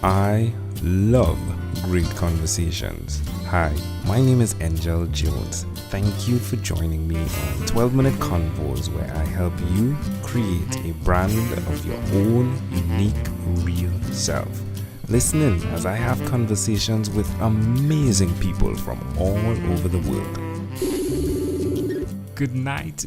I love great conversations. Hi, my name is Angel Jones. Thank you for joining me on 12-minute convos where I help you create a brand of your own unique, real self. Listen in as I have conversations with amazing people from all over the world. Good night,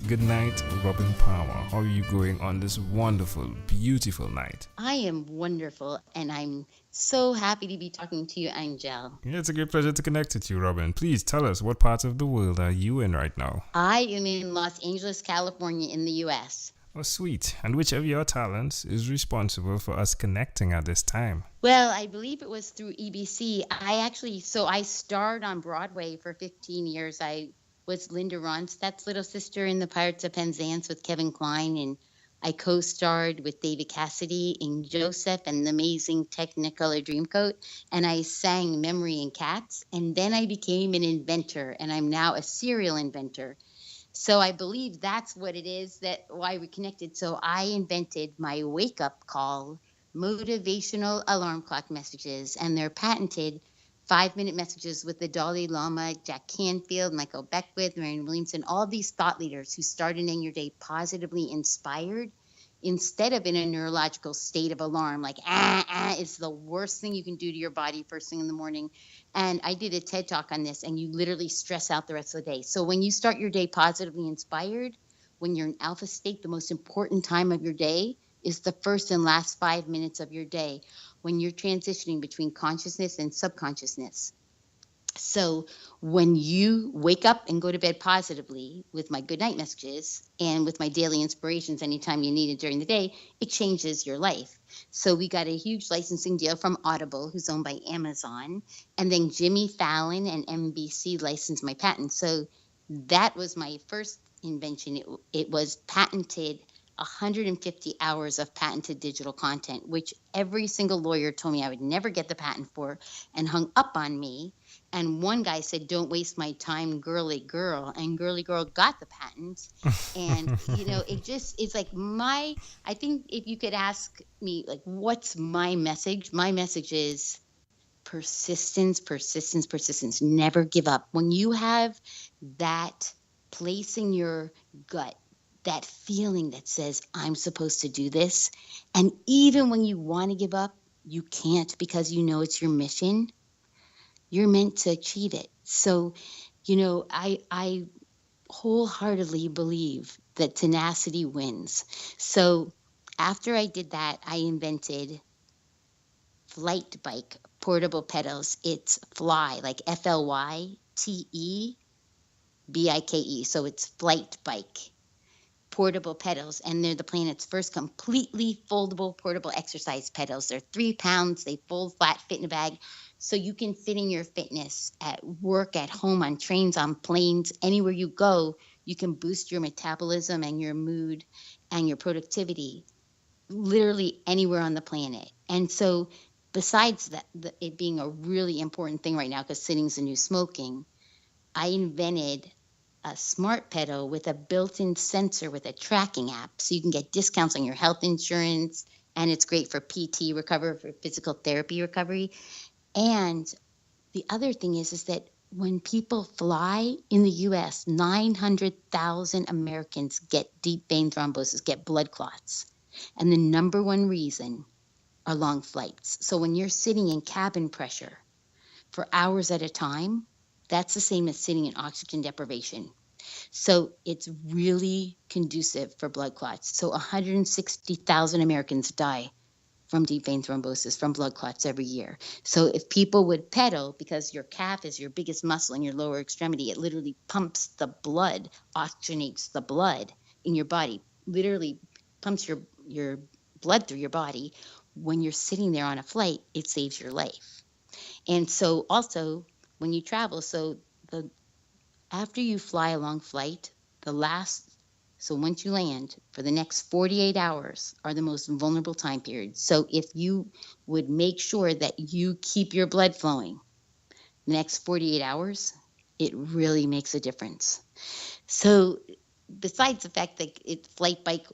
Robin Palmer. How are you going on this wonderful, beautiful night? I am wonderful, and I'm so happy to be talking to you, Angel. Yeah, it's a great pleasure to connect with you, Robin. Please tell us, what parts of the world are you in right now? I am in Los Angeles, California, in the U.S. Oh, sweet. And which of your talents is responsible for us connecting at this time? Well, I believe it was through EBC. I starred on Broadway for 15 years. I was Linda Ronstadt's little sister in the Pirates of Penzance with Kevin Kline, and I co-starred with David Cassidy in Joseph and the Amazing Technicolor Dreamcoat, and I sang Memory and Cats, and then I became an inventor, and I'm now a serial inventor. So I believe that's what it is, that why we connected. So I invented my wake-up call motivational alarm clock messages, and they're patented 5-minute messages with the Dalai Lama, Jack Canfield, Michael Beckwith, Marianne Williamson, all these thought leaders who start ending your day positively inspired instead of in a neurological state of alarm, like, it's the worst thing you can do to your body first thing in the morning. And I did a TED Talk on this, and you literally stress out the rest of the day. So when you start your day positively inspired, when you're in alpha state, the most important time of your day is the first and last 5 minutes of your day when you're transitioning between consciousness and subconsciousness. So when you wake up and go to bed positively with my good night messages and with my daily inspirations anytime you need it during the day, it changes your life. So we got a huge licensing deal from Audible, who's owned by Amazon, and then Jimmy Fallon and NBC licensed my patent. So that was my first invention. It was patented, 150 hours of patented digital content, which every single lawyer told me I would never get the patent for and hung up on me. And one guy said, "Don't waste my time, girly girl." And girly girl got the patent. And, it's like I think if you could ask me, like, what's my message? My message is persistence, persistence, persistence. Never give up. When you have that place in your gut, that feeling that says, I'm supposed to do this. And even when you want to give up, you can't because you know it's your mission. You're meant to achieve it. So, I wholeheartedly believe that tenacity wins. So after I did that, I invented Flight Bike portable pedals. It's Fly, like FLYTEBIKE. So it's Flight Bike portable pedals, and they're the planet's first completely foldable portable exercise pedals. They're 3 pounds, they fold flat, fit in a bag, so you can fit in your fitness at work, at home, on trains, on planes, anywhere you go. You can boost your metabolism and your mood and your productivity literally anywhere on the planet. And so besides that, it being a really important thing right now because sitting's the new smoking, I invented a smart pedal with a built-in sensor with a tracking app, so you can get discounts on your health insurance, and it's great for PT recovery, for physical therapy recovery. And the other thing is that when people fly in the U.S., 900,000 Americans get deep vein thrombosis, get blood clots, and the number one reason are long flights. So when you're sitting in cabin pressure for hours at a time, that's the same as sitting in oxygen deprivation. So it's really conducive for blood clots. So 160,000 Americans die from deep vein thrombosis, from blood clots every year. So if people would pedal, because your calf is your biggest muscle in your lower extremity, it literally pumps the blood, oxygenates the blood in your body, literally pumps your blood through your body. When you're sitting there on a flight, it saves your life. And so also when you travel, after you fly a long flight, so once you land, for the next 48 hours are the most vulnerable time periods. So if you would make sure that you keep your blood flowing the next 48 hours, it really makes a difference. So besides the fact that Flight Bike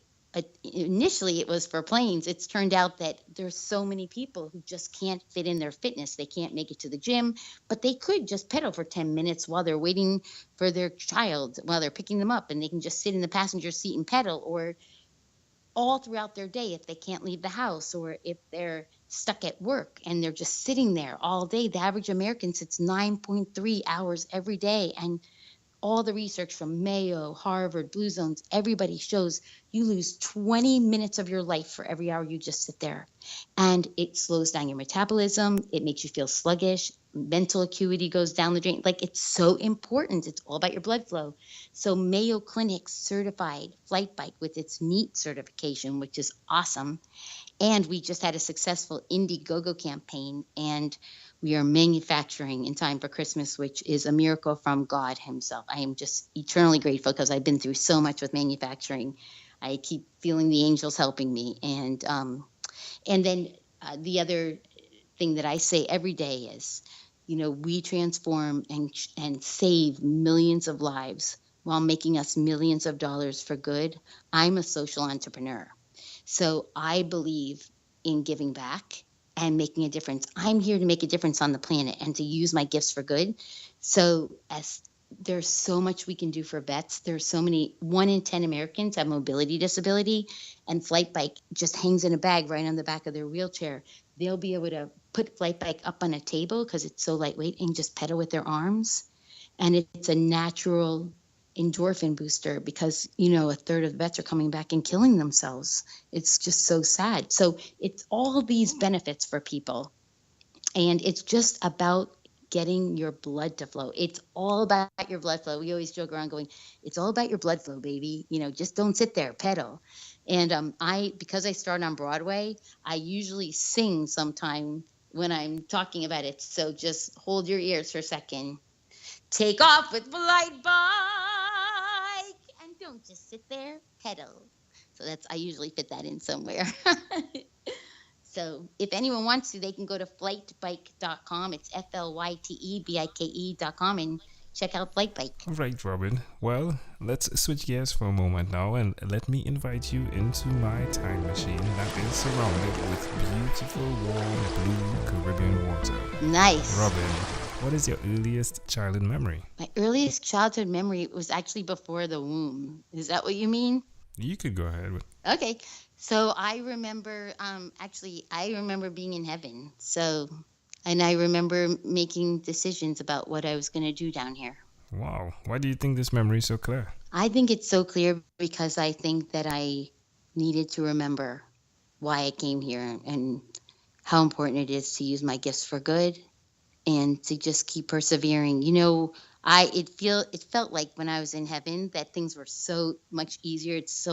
initially it was for planes. It's turned out that there's so many people who just can't fit in their fitness. They can't make it to the gym, but they could just pedal for 10 minutes while they're waiting for their child, while they're picking them up, and they can just sit in the passenger seat and pedal, or all throughout their day if they can't leave the house, or if they're stuck at work and they're just sitting there all day. The average American sits 9.3 hours every day, and all the research from Mayo, Harvard, Blue Zones, everybody shows you lose 20 minutes of your life for every hour you just sit there. And it slows down your metabolism. It makes you feel sluggish. Mental acuity goes down the drain. Like, it's so important. It's all about your blood flow. So Mayo Clinic certified Flight Bike with its NEAT certification, which is awesome. And we just had a successful Indiegogo campaign, and we are manufacturing in time for Christmas, which is a miracle from God himself. I am just eternally grateful because I've been through so much with manufacturing. I keep feeling the angels helping me. And then the other thing that I say every day is, we transform and save millions of lives while making us millions of dollars for good. I'm a social entrepreneur. So I believe in giving back and making a difference. I'm here to make a difference on the planet and to use my gifts for good. So as there's so much we can do for vets. There's so many, 1 in 10 Americans have mobility disability, and Flight Bike just hangs in a bag right on the back of their wheelchair. They'll be able to put Flight Bike up on a table because it's so lightweight and just pedal with their arms. And it's a natural endorphin booster because, a third of the vets are coming back and killing themselves. It's just so sad. So it's all these benefits for people. And it's just about getting your blood to flow. It's all about your blood flow. We always joke around going, it's all about your blood flow, baby. Just don't sit there, pedal. And because I started on Broadway, I usually sing sometime when I'm talking about it. So just hold your ears for a second. Take off with Flight Bike, and don't just sit there, pedal. So I usually fit that in somewhere. So if anyone wants to, they can go to flightbike.com. It's FLYTEBIKE.com and check out Flight Bike. All right, Robin. Well, let's switch gears for a moment now, and let me invite you into my time machine that is surrounded with beautiful, warm, blue Caribbean water. Nice. Robin, what is your earliest childhood memory? My earliest childhood memory was actually before the womb. Is that what you mean? You could go ahead. Okay. So I remember, I remember being in heaven. And I remember making decisions about what I was going to do down here. Wow. Why do you think this memory is so clear? I think it's so clear because I think that I needed to remember why I came here and how important it is to use my gifts for good and to just keep persevering. It felt like when I was in heaven that things were so much easier. It's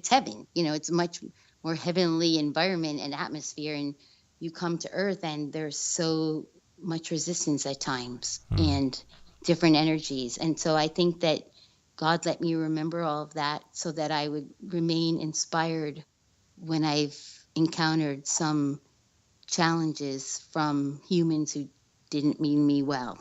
heaven. It's a much more heavenly environment and atmosphere. And you come to earth and there's so much resistance at times and different energies. And so I think that God let me remember all of that so that I would remain inspired when I've encountered some challenges from humans who didn't mean me well.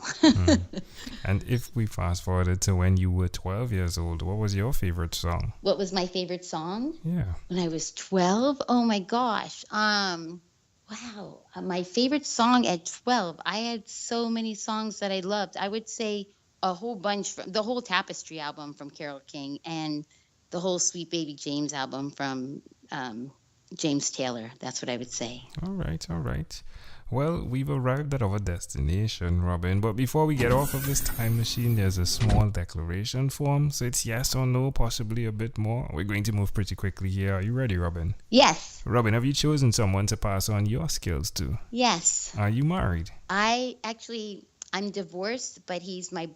And if we fast forwarded to when you were 12 years old, what was your favorite song? What was my favorite song? Yeah. When I was 12? Oh my gosh. Wow. My favorite song at 12. I had so many songs that I loved. I would say a whole bunch from the whole Tapestry album from Carole King and the whole Sweet Baby James album from James Taylor. That's what I would say. All right. Well, we've arrived at our destination, Robin. But before we get off of this time machine, there's a small declaration form. So it's yes or no, possibly a bit more. We're going to move pretty quickly here. Are you ready, Robin? Yes. Robin, have you chosen someone to pass on your skills to? Yes. Are you married? I'm divorced, but he's my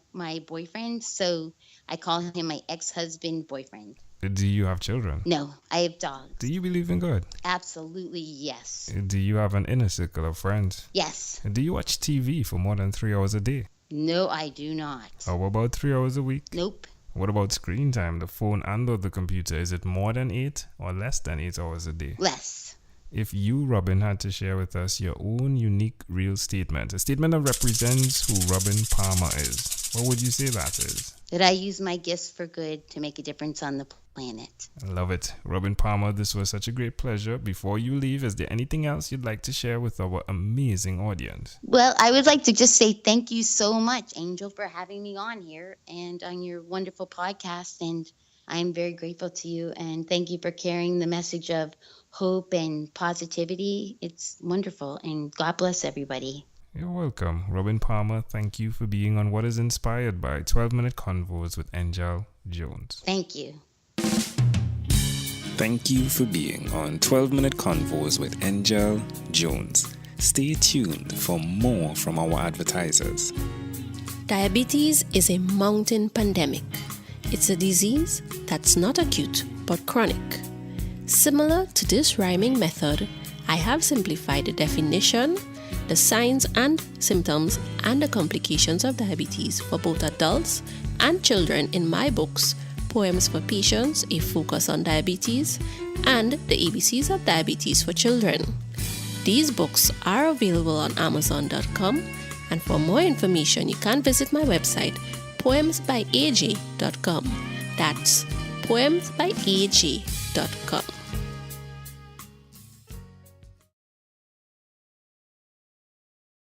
boyfriend. So I call him my ex-husband boyfriend. Do you have children? No, I have dogs. Do you believe in God? Absolutely, yes. Do you have an inner circle of friends? Yes. Do you watch TV for more than 3 hours a day? No, I do not. How about 3 hours a week? Nope. What about screen time, the phone and or the computer? Is it more than 8 or less than 8 hours a day? Less. if you, Robin, had to share with us your own unique real statement, a statement that represents who Robin Palmer is, what would you say that is? That I use my gifts for good to make a difference on the planet. I love it. Robin Palmer, this was such a great pleasure. Before you leave, is there anything else you'd like to share with our amazing audience? Well, I would like to just say thank you so much, Angel, for having me on here and on your wonderful podcast. And I'm very grateful to you. And thank you for carrying the message of hope and positivity. It's wonderful. And God bless everybody. You're welcome. Robin Palmer, thank you for being on What is Inspired by 12-Minute Convos with Angel Jones. Thank you. Thank you for being on 12-Minute Convos with Angel Jones. Stay tuned for more from our advertisers. Diabetes is a mountain pandemic. It's a disease that's not acute but chronic. Similar to this rhyming method, I have simplified the definition, the signs and symptoms, and the complications of diabetes for both adults and children in my books, Poems for Patients, A Focus on Diabetes, and The ABCs of Diabetes for Children. These books are available on Amazon.com, and for more information, you can visit my website, poemsbyaj.com. That's poemsbyaj.com.